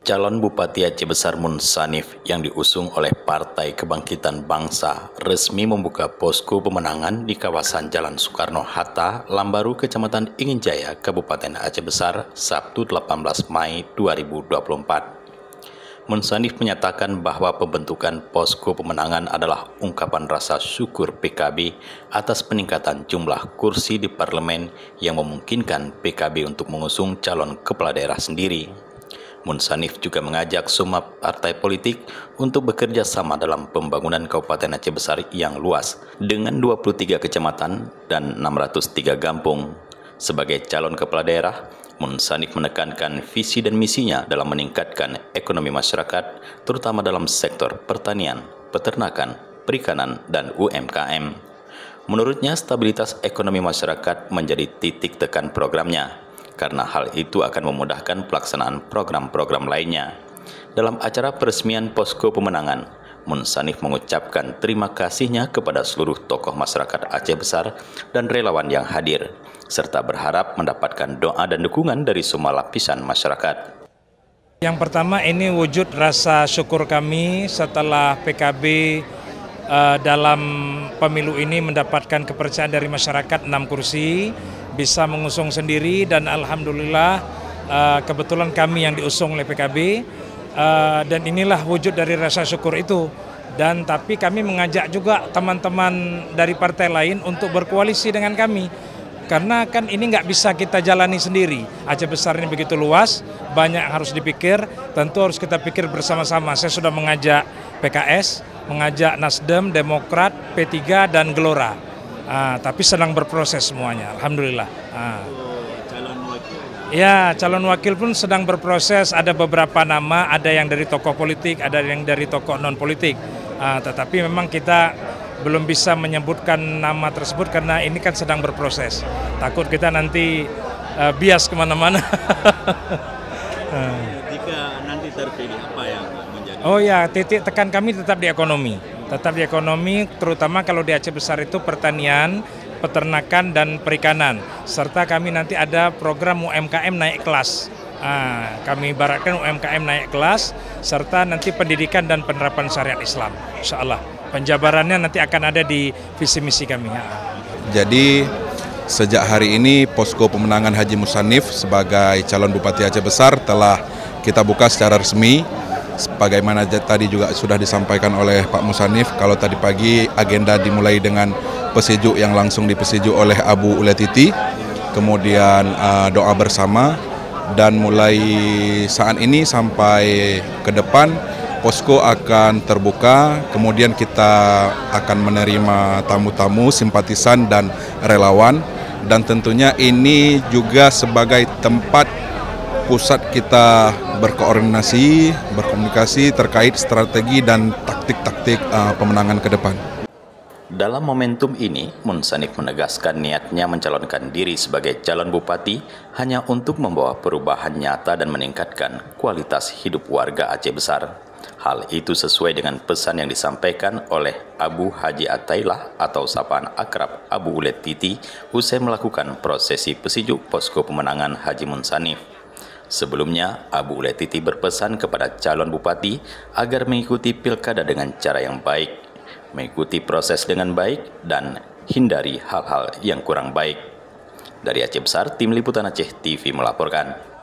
Calon Bupati Aceh Besar Munsanif yang diusung oleh Partai Kebangkitan Bangsa resmi membuka posko pemenangan di kawasan Jalan Soekarno-Hatta, Lambaru, Kecamatan Inginjaya, Kabupaten Aceh Besar, Sabtu 18 Mei 2024. Munsanif menyatakan bahwa pembentukan posko pemenangan adalah ungkapan rasa syukur PKB atas peningkatan jumlah kursi di parlemen yang memungkinkan PKB untuk mengusung calon kepala daerah sendiri. Munsanif juga mengajak semua partai politik untuk bekerja sama dalam pembangunan Kabupaten Aceh Besar yang luas dengan 23 kecamatan dan 603 kampung. Sebagai calon kepala daerah, Munsanif menekankan visi dan misinya dalam meningkatkan ekonomi masyarakat, terutama dalam sektor pertanian, peternakan, perikanan, dan UMKM. Menurutnya, stabilitas ekonomi masyarakat menjadi titik tekan programnya, karena hal itu akan memudahkan pelaksanaan program-program lainnya. Dalam acara peresmian posko pemenangan, Munsanif mengucapkan terima kasihnya kepada seluruh tokoh masyarakat Aceh Besar dan relawan yang hadir, serta berharap mendapatkan doa dan dukungan dari semua lapisan masyarakat. Yang pertama, ini wujud rasa syukur kami setelah PKB dalam pemilu ini mendapatkan kepercayaan dari masyarakat 6 kursi, bisa mengusung sendiri, dan alhamdulillah kebetulan kami yang diusung oleh PKB, dan inilah wujud dari rasa syukur itu. Dan tapi kami mengajak juga teman-teman dari partai lain untuk berkoalisi dengan kami, karena kan ini nggak bisa kita jalani sendiri. Aceh Besar ini begitu luas, banyak yang harus dipikir, tentu harus kita pikir bersama-sama. Saya sudah mengajak PKS, mengajak Nasdem, Demokrat, P3, dan Gelora. Tapi sedang berproses semuanya, alhamdulillah. Calon wakil? Ya, calon wakil pun sedang berproses. Ada beberapa nama, ada yang dari tokoh politik, ada yang dari tokoh non politik. Tetapi memang kita belum bisa menyebutkan nama tersebut karena ini kan sedang berproses. Takut kita nanti bias kemana-mana. Jika nanti terpilih, apa yang menjadi? Oh ya, titik tekan kami tetap di ekonomi. Tetap di ekonomi, terutama kalau di Aceh Besar itu pertanian, peternakan, dan perikanan. Serta kami nanti ada program UMKM naik kelas. Kami ibaratkan UMKM naik kelas, serta nanti pendidikan dan penerapan syariat Islam. Insya Allah. Penjabarannya nanti akan ada di visi misi kami. Jadi sejak hari ini posko pemenangan Haji Munsanif sebagai calon Bupati Aceh Besar telah kita buka secara resmi. Sebagaimana tadi juga sudah disampaikan oleh Pak Munsanif, kalau tadi pagi agenda dimulai dengan pesejuk yang langsung dipesejuk oleh Abu Uletiti, kemudian doa bersama, dan mulai saat ini sampai ke depan posko akan terbuka, kemudian kita akan menerima tamu-tamu, simpatisan, dan relawan, dan tentunya ini juga sebagai tempat pusat kita berkoordinasi, berkomunikasi terkait strategi dan taktik-taktik pemenangan ke depan. Dalam momentum ini, Munsanif menegaskan niatnya mencalonkan diri sebagai calon bupati hanya untuk membawa perubahan nyata dan meningkatkan kualitas hidup warga Aceh Besar. Hal itu sesuai dengan pesan yang disampaikan oleh Abu Haji Atailah atau sapaan akrab Abu Uletiti usai melakukan prosesi pesejuk posko pemenangan Haji Munsanif. Sebelumnya, Abu Uletiti berpesan kepada calon bupati agar mengikuti pilkada dengan cara yang baik, mengikuti proses dengan baik, dan hindari hal-hal yang kurang baik. Dari Aceh Besar, Tim Liputan Aceh TV melaporkan.